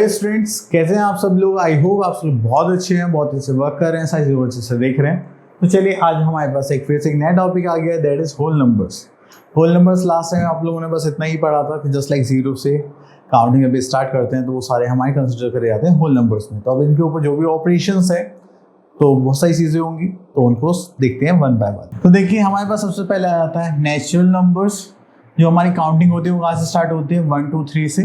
Hello students, कैसे हैं आप सब लोग। आई होप आप सब लोग बहुत अच्छे हैं, बहुत अच्छे वर्क कर रहे हैं, सारी चीज़ों अच्छे से देख रहे हैं। तो चलिए आज हमारे पास फिर से एक नया टॉपिक आ गया है, that is whole numbers. Whole numbers last time आप लोगों ने बस इतना ही पढ़ा था कि जस्ट लाइक जीरो से काउंटिंग अभी स्टार्ट करते हैं तो वो सारे हमारे कंसिडर करे जाते हैं होल नंबर्स में। तो अब इनके ऊपर जो भी ऑपरेशंस है तो बहुत सारी चीज़ें होंगी, तो उनको देखते हैं वन बाय वन। तो देखिए हमारे पास सबसे पहले आ जाता है नेचुरल नंबर्स। जो हमारी काउंटिंग होती है वो कहाँ से स्टार्ट होती है, 1 2 3 से।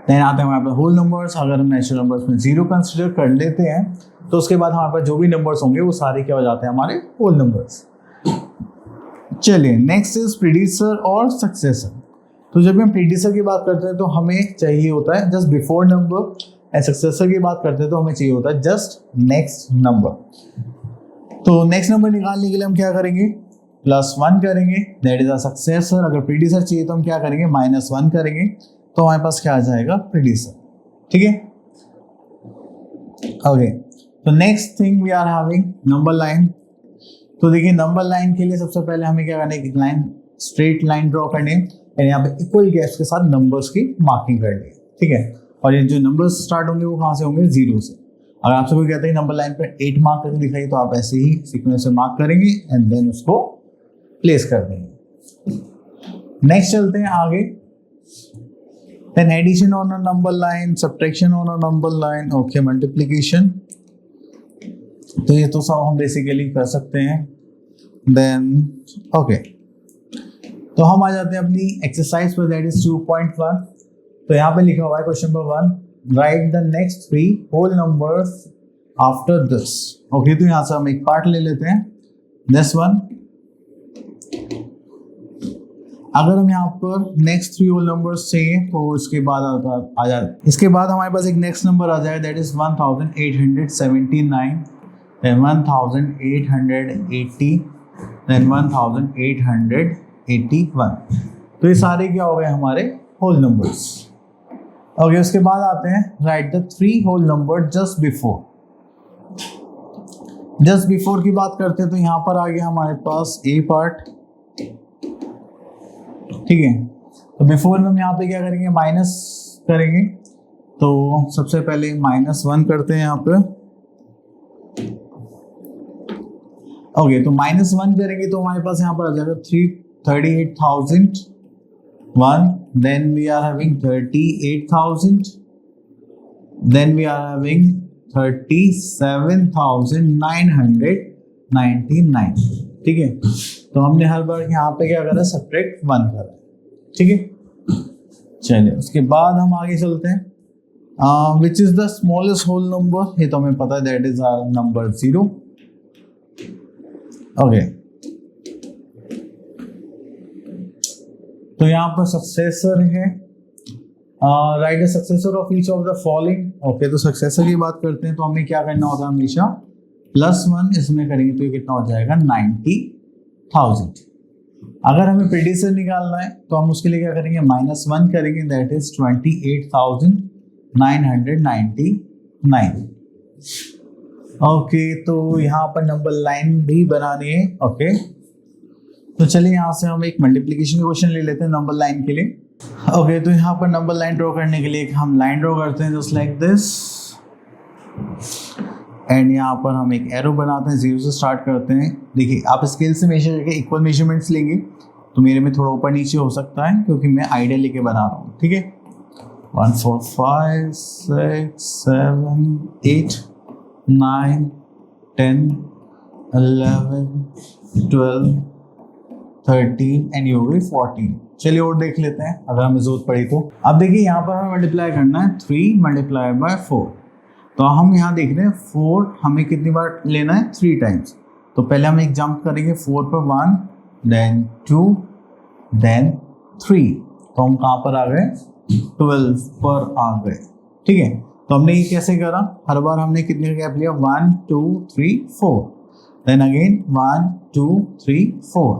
देन आते हैं हमारे पास होल नंबर्स। अगर हम नेचुरल नंबर्स में जीरो कंसिडर कर लेते हैं तो उसके बाद हमारे पास जो भी नंबर्स होंगे वो सारे क्या हो जाते हैं, हमारे होल नंबर्स। चलिए नेक्स्ट इज प्रीडिसर और सक्सेसर। तो जब हम प्रीडिसर की बात करते हैं तो हमें चाहिए होता है just before number, and successor की बात करते हैं तो हमें चाहिए होता है जस्ट नेक्स्ट नंबर। तो नेक्स्ट नंबर निकालने के लिए हम क्या करेंगे, +1 करेंगे, दैट इज अ सक्सेसर। अगर प्रीडिसर चाहिए तो हम क्या करेंगे, -1 करेंगे, तो हमारे पास क्या आ जाएगा, प्रीडिसर। ठीक है, ओके। तो next thing we are having number line. तो देखिए नंबर लाइन के लिए सबसे पहले हमें क्या करना है, एक लाइन, स्ट्रेट लाइन ड्रॉ करनी है, और यहाँ पे इक्वल गैप्स के साथ नंबर्स की मार्किंग करनी है। ठीक है, और ये जो नंबर्स स्टार्ट होंगे वो कहाँ से होंगे, 0 से। अगर आपसे कोई कहता है नंबर लाइन पर 8 मार्क करके दिखाइए, तो आप ऐसे ही सीक्वेंस से मार्क करेंगे एंड देन उसको प्लेस कर देंगे। नेक्स्ट चलते हैं आगे। Then addition on a number line, subtraction on a number line, okay, multiplication। तो ये तो सब हम बेसिकली कर सकते हैं। Then okay, तो हम आ जाते हैं अपनी एक्सरसाइज पर, दैट इज 2.1। तो यहाँ पे लिखा हुआ है question number 1, right the next 3 whole numbers after this. Okay, तो यहाँ से हम एक पार्ट ले लेते हैं, दिस वन। अगर हम यहाँ पर नेक्स्ट 3 होल नंबर्स चाहिए तो इसके बाद आ जाए, इसके बाद हमारे पास एक नेक्स्ट नंबर आ जाएगा, दैट इज 1879, then 1880, then 1881। तो ये सारे क्या हो गए हमारे होल नंबर्स। ओके, उसके बाद आते हैं right the 3 whole number just before. Just before की बात करते हैं तो यहाँ पर आ गया हमारे पास ए पार्ट। ठीक है, तो बिफोर में हम यहाँ पे क्या करेंगे, माइनस करेंगे। तो सबसे पहले -1 करते हैं यहाँ पे। ओके, तो -1 करेंगे तो हमारे पास यहाँ पर आ जाएगा 38,001, then we are having 38,000, then we are having 37,999। ठीक है, तो हमने हर बार यहाँ पे क्या करा, सब्ट्रैक्ट 1 करा। ठीक है, चलिए उसके बाद हम आगे चलते हैं। Which is the smallest whole number, ये तो हमें पता है, that is our number 0। Okay, तो यहाँ पर सक्सेसर है, right the successor of each of the following. Okay, तो सक्सेसर की बात करते हैं तो हमें क्या करना होता है, हमेशा +1 इसमें करेंगे तो ये कितना हो जाएगा, 90,000। अगर हमें प्रीडिसर निकालना है तो हम उसके लिए क्या करेंगे, -1 करेंगे, दैट इज 28,999। ओके, तो यहाँ पर नंबर लाइन भी बनानी है। ओके, तो चलिए यहाँ से हम एक मल्टीप्लिकेशन क्वेश्चन ले लेते हैं नंबर लाइन के लिए। ओके, तो यहाँ पर नंबर लाइन ड्रॉ करने के लिए हम लाइन ड्रॉ करते हैं जस्ट लाइक दिस, एंड यहाँ पर हम एक एरो बनाते हैं, 0 से स्टार्ट करते हैं। देखिए आप स्केल से मेजर करके इक्वल मेजरमेंट्स लेंगे, तो मेरे में थोड़ा ऊपर नीचे हो सकता है क्योंकि मैं आइडिया लेके बना रहा हूँ। ठीक है, 1 4 5 6 7 8 9 10 11 12 13 एंड ये हो गई 14। चलिए और देख लेते हैं अगर हमें जरूरत पड़ी तो। अब देखिए यहाँ पर हमें मल्टीप्लाई करना है 3 × 4। तो हम यहाँ देख रहे हैं 4 हमें कितनी बार लेना है, 3 टाइम्स। तो पहले हम एक जंप करेंगे 4 पर 1, देन 2, देन 3। तो हम कहाँ पर आ गए, 12 पर आ गए। ठीक है, तो हमने ये कैसे करा, हर बार हमने कितने गैप लिया, 1 2 3 4, देन अगेन 1 2 3 4,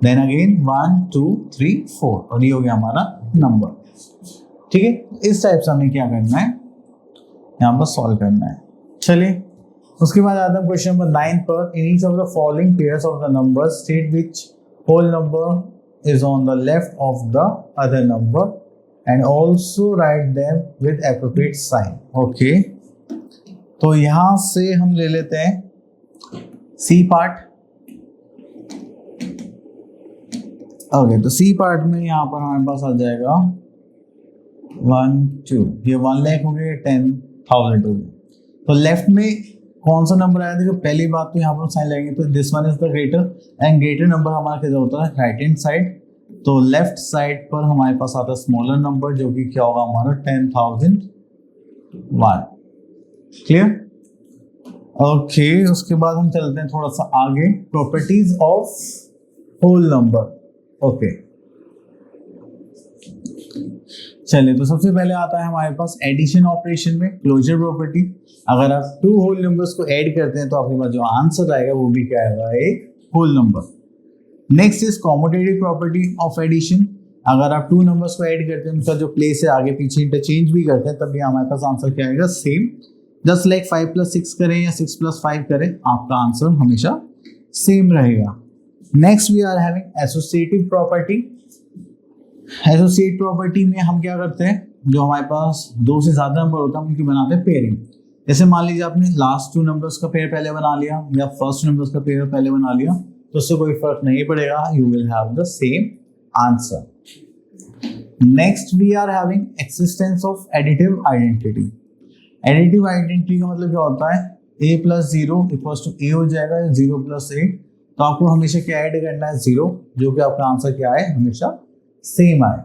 देन अगेन 1 2 3 4, और ये हो गया हमारा नंबर। ठीक है, इस टाइप से हमें क्या करना है, यहाँ पर सॉल्व करना है। चलिए उसके बाद आते हैं क्वेश्चन नंबर 9 पर। In each of the following pairs of the number state which whole number is on the left of the other number and also write them with appropriate sign. Okay, तो यहां से हम ले लेते हैं C part. Okay, तो C part में यहाँ पर हमारे पास आ जाएगा 1 2, ये 1 लाख हो गए, 10,000 हो गए. तो लेफ्ट में कौन सा नंबर आया? देखो पहली बात तो यहाँ पर साइन लगेंगे, तो this one is the greater, and greater number हमारा कैसा होता है? Right hand side. तो लेफ्ट साइड पर हमारे पास आता है स्मॉलर नंबर, जो कि क्या होगा हमारा? 10,001. क्लियर? ओके, उसके बाद हम चलते हैं थोड़ा सा आगे, properties of whole number. Okay, चलिए, तो सबसे पहले आता है हमारे पास एडिशन ऑपरेशन में क्लोजर प्रॉपर्टी. अगर आप 2 होल नंबर्स को ऐड करते हैं तो आपके पास जो आंसर आएगा वो भी क्या आएगा? एक whole number. Next is commutative property of addition. अगर आप 2 नंबर्स को ऐड करते हैं, उनका जो प्लेस है आगे पीछे इंटरचेंज भी करते हैं, तब भी हमारे पास आंसर क्या आएगा? सेम. जस्ट लाइक 5 + 6 करें या 6 + 5 करें, आपका आंसर हमेशा सेम रहेगा. Next we are having associative property. Associate property में हम क्या करते हैं? जो हमारे पास 2 से ज्यादा नंबर होता है उनकी बनाते हैं पेयरिंग. जैसे मान लीजिए आपने लास्ट 2 नंबर्स का पेयर पहले बना लिया या फर्स्ट नंबर्स का पेयर पहले बना लिया, तो उससे कोई फर्क नहीं पड़ेगा, you will have the same answer. Next we are having existence of additive identity. Additive identity का मतलब क्या होता है? a + 0 = a हो जाएगा, 0 + a. तो आपको हमेशा क्या ऐड करना है? 0, जो कि आपका आंसर क्या है? हमेशा सेम आए.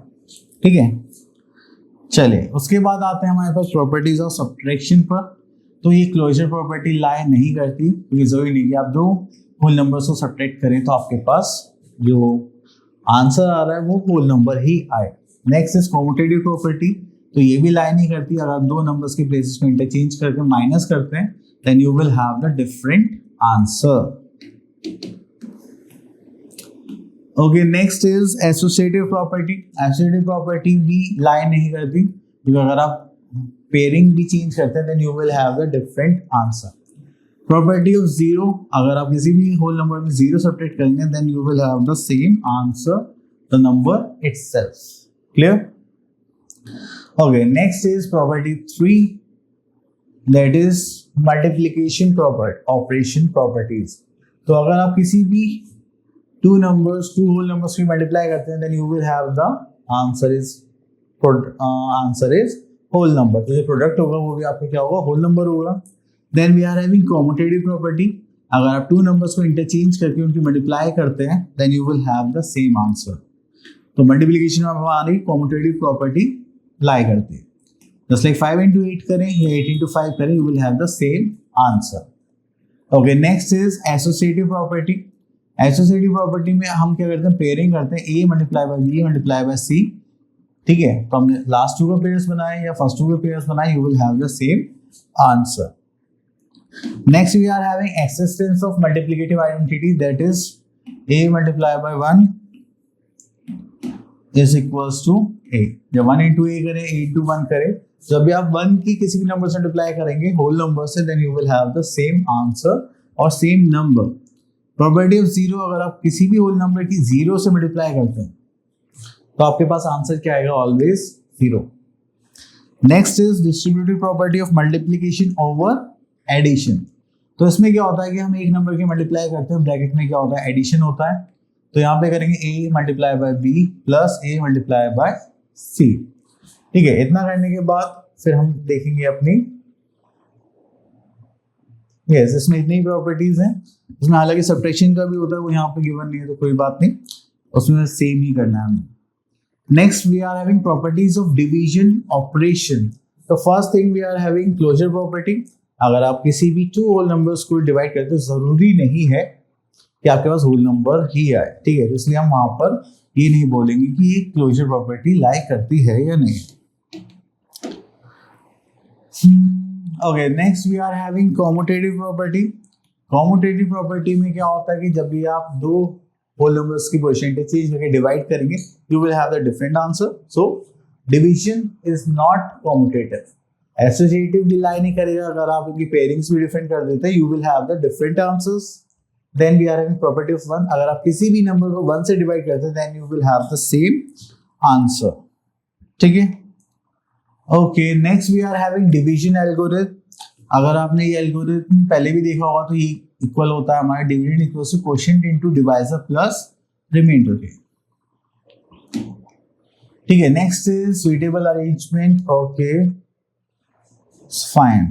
ठीक है, चलिए, उसके बाद आते हैं हमारे पास प्रॉपर्टीज ऑफ सब्ट्रैक्शन पर. तो ये क्लोजर प्रॉपर्टी लाई नहीं करती, क्योंकि जरूरी नहीं कि आप 2 होल नंबर्स को सब्ट्रैक्ट करें तो आपके पास जो आंसर आ रहा है वो होल नंबर ही आए. Next is commutative property. तो ये भी लाई नहीं करती. अगर आप 2 नंबर्स के प्लेसेस को इंटरचेंज करके माइनस करते हैं, then you will have the different answer. Okay, next is associative property. Associative property भी लाई नहीं करती, क्योंकि अगर आप पेयरिंग भी चेंज करते हैं, then you will have the different answer. Property of 0. अगर आप किसी भी होल नंबर में 0 सब्ट्रैक्ट करेंगे, then you will have the same answer, the number itself. Clear? Okay, next is property 3, that is multiplication property, operation properties. तो अगर आप किसी भी 2 होल नंबर्स की मल्टीप्लाई करते हैं, then you will have the answer is whole number. तो जो प्रोडक्ट होगा वो भी आपका क्या होगा? होल नंबर होगा. Then we are having commutative property. अगर आप 2 नंबर्स को इंटरचेंज करके उनकी मल्टीप्लाई करते हैं, then you will have the same answer. तो मल्टीप्लिकेशन में हमारी कॉम्यूटेटिव प्रॉपर्टी लाई करती है. जस्ट लाइक 5 × 8 करें या 8 × 5 करें, you will have the same answer. Okay, next is associative property. Associative property में हम क्या करते हैं? पेयरिंग करते हैं, a × b × c. ठीक है, तो हमने लास्ट 2 का पेयर्स बनाए या फर्स्ट 2 के पेयर्स बनाए, you will have the same answer. Next we are having existence of multiplicative identity, that is a × 1 is equals to a. जब 1 × a करें, a × 1 करें, जब भी आप 1 की किसी भी नंबर से मल्टीप्लाई करेंगे होल नंबर से, then you will have the same answer और सेम नंबर. Property of 0. अगर आप किसी भी होल नंबर की 0 से मल्टीप्लाई करते हैं, तो आपके पास आंसर क्या आएगा? Always 0. Next is distributive property of multiplication over addition. तो इसमें क्या होता है कि हम एक नंबर की मल्टीप्लाई करते हैं, ब्रैकेट में क्या होता है? एडिशन होता है. तो यहाँ पे करेंगे a × b + a × c. ठीक है, इतना करने के बाद फिर हम देखेंगे अपनी, यस, इसमें इतनी प्रॉपर्टीज हैं. इसमें हालांकि सब्ट्रैक्शन का भी होता है, वो यहाँ पे गिवन नहीं है, तो कोई बात नहीं, उसमें सेम ही करना है हमें. Next we are having properties of division operation. तो first thing we are having closure property. अगर आप किसी भी 2 होल नंबर्स को डिवाइड करते हैं, जरूरी नहीं है कि आपके पास होल नंबर ही आए. ठीक है, तो इसलिए हम वहां पर ये नहीं बोलेंगे कि ये क्लोजर प्रॉपर्टी लाई करती है या नहीं. Okay, next we are having commutative property. Commutative property में क्या होता है कि जब भी आप 2 होल नंबर्स की पोजीशन इंटरचेंज करके डिवाइड करेंगे, you will have the different answer. So division is not commutative. Associative भी लाई नहीं करेगा. अगर आप उनकी पेयरिंग्स भी डिफरेंट कर देते हैं, you will have the different answers. Then we are having property of 1. अगर आप किसी भी नंबर को 1 से डिवाइड करते हैं, then you will have the same answer. ठीक है। Okay, next we are having division algorithm. अगर आपने ये एल्गोरिथम पहले भी देखा होगा तो ये इक्वल होता है हमारा dividend equals to quotient into divisor plus remainder के। ठीक है, next is suitable arrangement. Okay fine,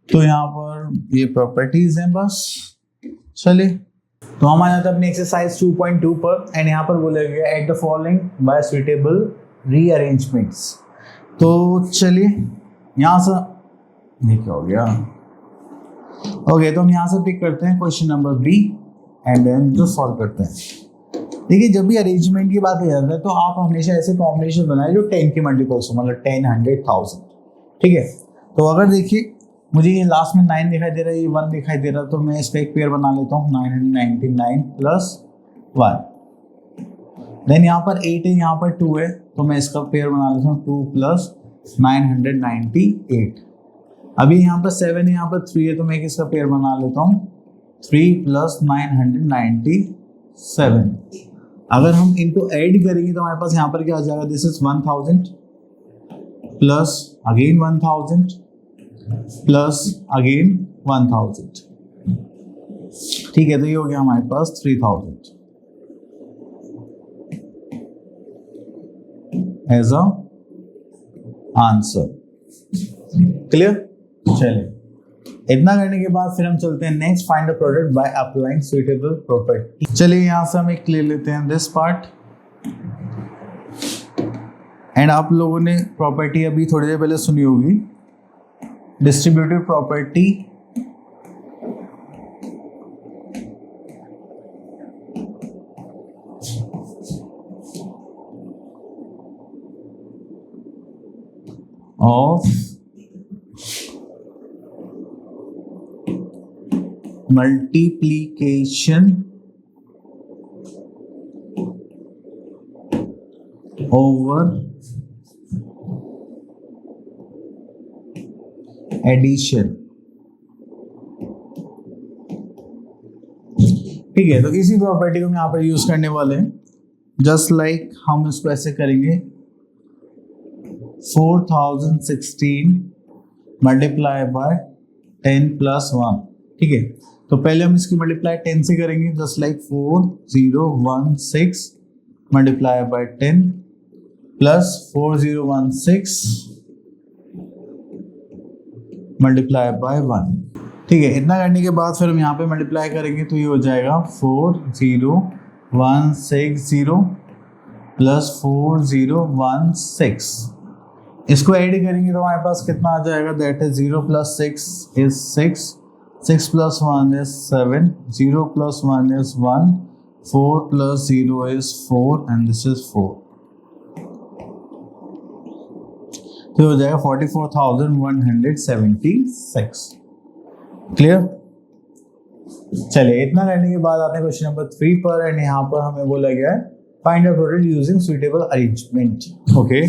तो यहाँ पर ये प्रॉपर्टीज हैं बस। चलिए तो हम आ जाते हैं अपने एक्सरसाइज 2.2 पर एंड यहाँ पर बोला गया at the following bye suitable rearrangements. तो चलिए यहाँ से ये क्या हो गया। ओके, तो हम यहाँ से पिक करते हैं question number b and then जो सॉल्व करते हैं। देखिए जब भी अरेंजमेंट की बात हो जाता है तो आप हमेशा ऐसे कॉम्बिनेशन बनाए जो 10 के मल्टीपल्स हो, मतलब 10, 100, 1000। ठीक है, तो अगर देखिए मुझे ये लास्ट में 9 दिखाई दे रहा है, ये 1 दिखाई दे रहा है, तो मैं इसका एक पेयर बना लेता हूँ 999 प्लस 1। देन यहाँ पर 8 है, यहाँ पर 2 है, तो मैं इसका पेयर बना लेता हूँ 2 प्लस 998। अभी यहाँ पर 7 है, यहाँ पर 3 है, तो मैं इसका पेयर बना लेता हूँ 3 प्लस 997। अगर हम इनको ऐड करेंगे तो हमारे पास यहाँ पर क्या आ जाएगा, this is 1000 plus again 1000 plus again 1000। ठीक है, तो ये हो गया हमारे पास 3000 एज अ आंसर। क्लियर। चलिए इतना करने के बाद फिर हम चलते हैं next, find the product by applying suitable property. चलिए यहाँ से हम एक ले लेते हैं दिस पार्ट एंड आप लोगों ने प्रॉपर्टी अभी थोड़ी देर पहले सुनी होगी, distributive property of multiplication over addition। ठीक है, तो इसी प्रॉपर्टी को हम यहाँ पर यूज करने वाले हैं। जस्ट लाइक हम इसको ऐसे करेंगे 4016 मल्टीप्लाई बाय 10 प्लस 1। ठीक है, तो पहले हम इसकी मल्टीप्लाई 10 से करेंगे, just like 4016 multiply by 10 plus 4016 multiply by 1। ठीक है, इतना करने के बाद फिर हम यहाँ पे मल्टीप्लाई करेंगे तो ये हो जाएगा 40160 प्लस 4016। इसको ऐड करेंगे तो हमारे पास कितना आ जाएगा, that is 0 plus 6 is 6, 6 plus 1 is 7, 0 plus 1 is 1, 4 plus 0 is 4 and this is 4। तो हो जाएगा 44,176। क्लियर। चलिए इतना करने के बाद आते हैं क्वेश्चन नंबर 3 पर एंड यहाँ पर हमें बोला गया है find the product using suitable arrangement. Okay,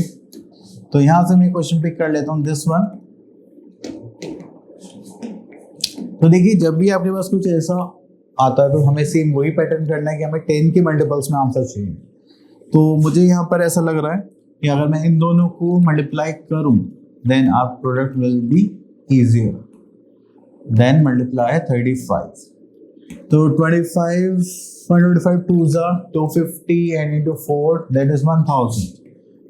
तो यहाँ से मैं क्वेश्चन पिक कर लेता हूँ दिस वन। तो देखिए जब भी आपके पास कुछ ऐसा आता है तो हमें सेम वही पैटर्न करना है कि हमें 10 के मल्टीपल्स में आंसर चाहिए। तो मुझे यहाँ पर ऐसा लग रहा है कि अगर मैं इन दोनों को मल्टीप्लाई करूँ then our product will be easier. Then multiply 35, तो 25 2s are 250 and into 4 that is 1000।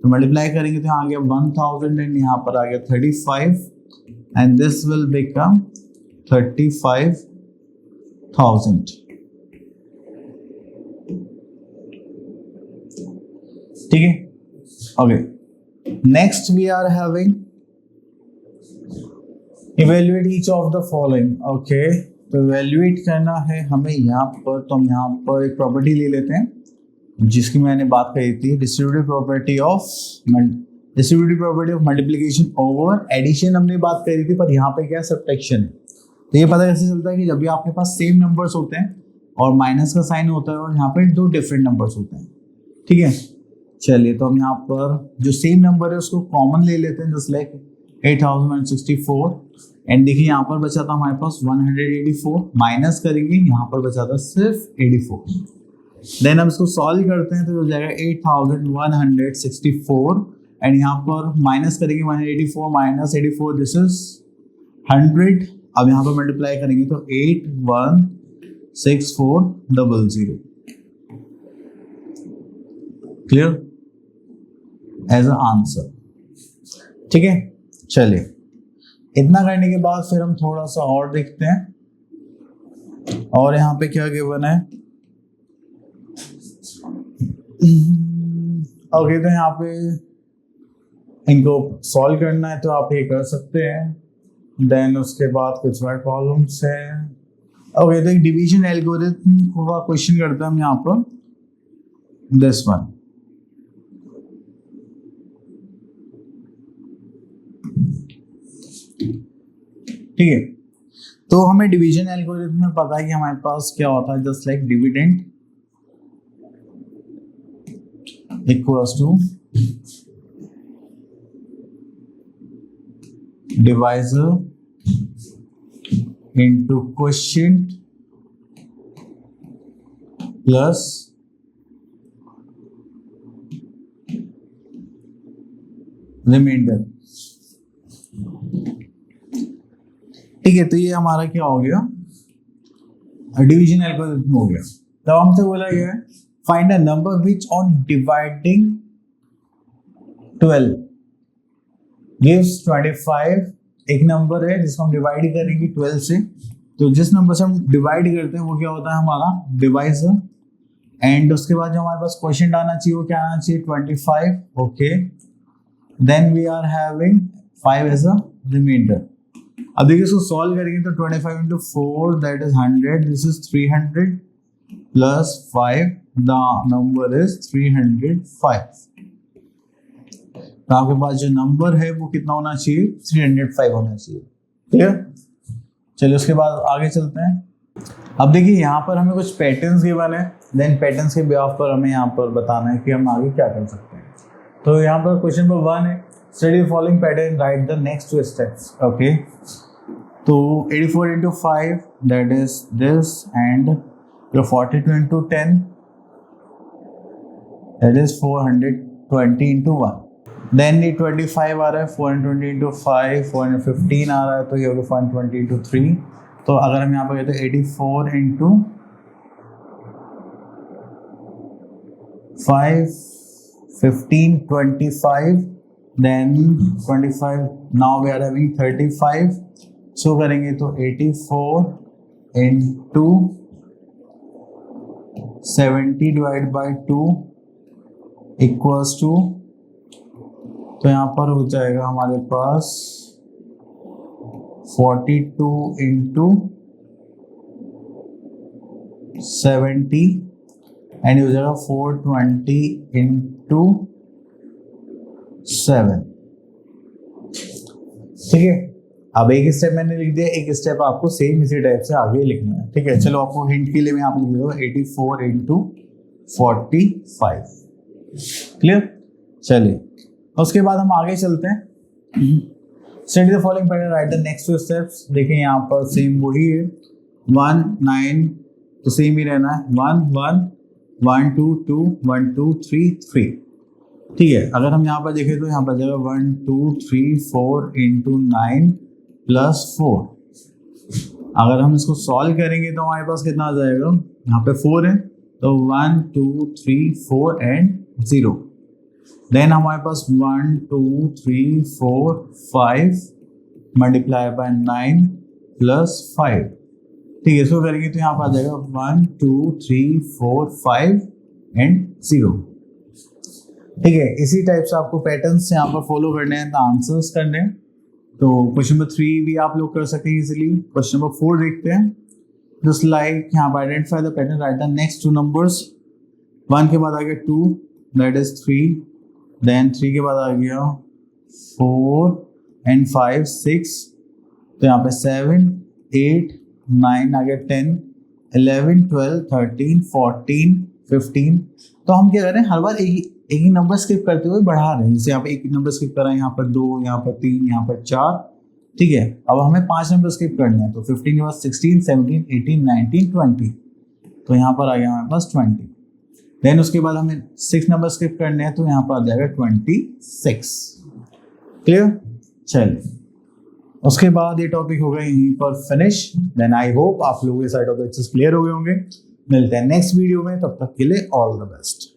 तो मल्टीप्लाई करेंगे तो यहाँ आ गया 1000 एंड यहाँ पर आ गया 35 एंड दिस विल बिकम 35,000। ठीक है, okay. Next we are having evaluate each of the following. Okay, तो इवेल्युएट करना है हमें यहाँ पर, तो हम यहाँ पर एक प्रॉपर्टी ले लेते हैं जिसकी मैंने बात कही थी, distributive property of multiplication over addition हमने बात करी थी, पर यहाँ पे क्या सब्ट्रैक्शन है। तो ये पता कैसे चलता है कि जब भी आपके पास सेम नंबर्स होते हैं और माइनस का साइन होता है और यहाँ पे दो डिफरेंट नंबर्स होते हैं। ठीक है, चलिए तो हम यहाँ पर जो सेम नंबर है उसको कॉमन ले लेते हैं, जस्ट लाइक 8064 एंड देखिए यहाँ पर बचा था हमारे पास 184, माइनस करेंगे यहाँ पर बचा था सिर्फ 84। देन हम इसको सॉल्व करते हैं तो हो जाएगा 8164 एंड यहाँ पर माइनस करेंगे 184 माइनस 84 दिस इज 100। अब यहाँ पर मल्टीप्लाई करेंगे तो 816400 क्लियर एज अ आंसर। ठीक है, चलिए इतना करने के बाद फिर हम थोड़ा सा और देखते हैं और यहाँ पे क्या गिवन है। ओके तो यहाँ पे इनको सॉल्व करना है तो आप ये कर सकते हैं। देन उसके बाद कुछ और प्रॉब्लम्स है। ओके तो एक डिवीजन एल्गोरिथम का क्वेश्चन करते हैं हम यहाँ पर, दिस वन। ठीक है, तो हमें डिवीजन एल्गोरिथम में पता है कि हमारे पास क्या होता है, just like dividend equals to divisor into quotient plus remainder। ठीक है, तो ये हमारा क्या हो गया, डिवीजन एल्गोरिथम हो गया। तब हमसे बोला गया है find a number which on dividing 12 gives 25। एक नंबर है जिसको हम डिवाइड करेंगे 12 से, तो जिस नंबर से हम डिवाइड करते हैं वो क्या होता है हमारा डिवाइजर। एंड उसके बाद जो हमारे पास क्वेश्चन आना चाहिए वो क्या आना चाहिए 25। Okay, then we are having 5 as a remainder. अब देखिए इसको सॉल्व करेंगे तो 25 into 4 that is 100, this is 300 plus 5 the number is 305। तो आपके पास जो नंबर है वो कितना होना चाहिए 305 होना चाहिए। क्लियर, चलिए उसके बाद आगे चलते हैं। अब देखिए यहाँ पर हमें कुछ पैटर्न्स गिवन है, देन पैटर्न्स के बिहाफ पर हमें यहाँ पर बताना है कि हम आगे क्या कर सकते हैं। तो यहाँ पर क्वेश्चन नंबर 1 है study the following pattern right the next 2 steps. Okay, तो 84 into 5 that is this and your 42 into 10 that is 420 into 1। Then ये 25 आ रहा है 420 into 5, 415 आ रहा है तो ये होगा 420 into 3। तो अगर हम यहाँ पर कहते हैं 84 into 5, 15, 25, then 25, now we are having 35। सो करेंगे तो 84 into 70 divided by 2 equals to, तो यहाँ पर हो जाएगा हमारे पास 42 into 70 एंड हो जाएगा 420 into 7। ठीक है, अब एक स्टेप मैंने लिख दिया, एक स्टेप आपको सेम इसी टाइप से आगे लिखना है। ठीक है, चलो आपको हिंट के लिए मैं यहाँ पे लिख दूंगा 84 into 45। क्लियर, चलिए उसके बाद हम आगे चलते हैं। Study the following pattern right the next 2 steps. देखिए यहाँ पर सेम वही है 1 9 तो सेम ही रहना है 1 1 1 2 2 1 2 3 3। ठीक है, अगर हम यहाँ पर देखें तो यहाँ पर जाएगा 1 2 3 4 into 9 प्लस 4। अगर हम इसको सॉल्व करेंगे तो हमारे पास कितना आ जाएगा, यहाँ पे 4 है तो 1 2 3 4 एंड 0। देन हमारे पास 1 2 3 4 5 मल्टीप्लाई बाय 9 प्लस 5। ठीक है, इसको करेंगे तो यहाँ पर आ जाएगा 1 2 3 4 5 एंड 0। ठीक है, इसी टाइप से आपको पैटर्न्स यहाँ पर फॉलो करने हैं, आंसर्स करने हैं। तो क्वेश्चन नंबर 3 भी आप लोग कर सकते हैं इजीली। क्वेश्चन नंबर 4 देखते हैं। जस्ट लाइक यहाँ पर identify the pattern right the next 2 numbers. 1 के बाद आ गया 2 दैट इज 3, देन 3 के बाद आ गया 4 एंड 5 6, तो यहाँ पे 7 8 9 आ गया 10 11 12 13 14 15। तो हम क्या कर रहे हैं, हर बार एक ही नंबर स्किप करते हुए बढ़ा रहे हैं। जैसे यहाँ पे एक नंबर स्किप करा है, यहाँ पर 2, यहाँ पर 3, यहाँ पर 4। ठीक है, अब हमें 5 नंबर स्किप करने हैं, तो 15 के बाद 16 17 18 19 20, तो यहाँ पर आ गया हमारे पास 20। देन उसके बाद हमें 6 नंबर स्किप करने हैं, तो यहाँ पर आ जाएगा 26। क्लियर? चलिए, उसके बाद ये टॉपिक हो गए यहीं पर फिनिश। देन आई होप आप लोगों के सारे टॉपिक्स क्लियर हो गए होंगे। मिलते हैं नेक्स्ट वीडियो में, तब तक के लिए ऑल द बेस्ट।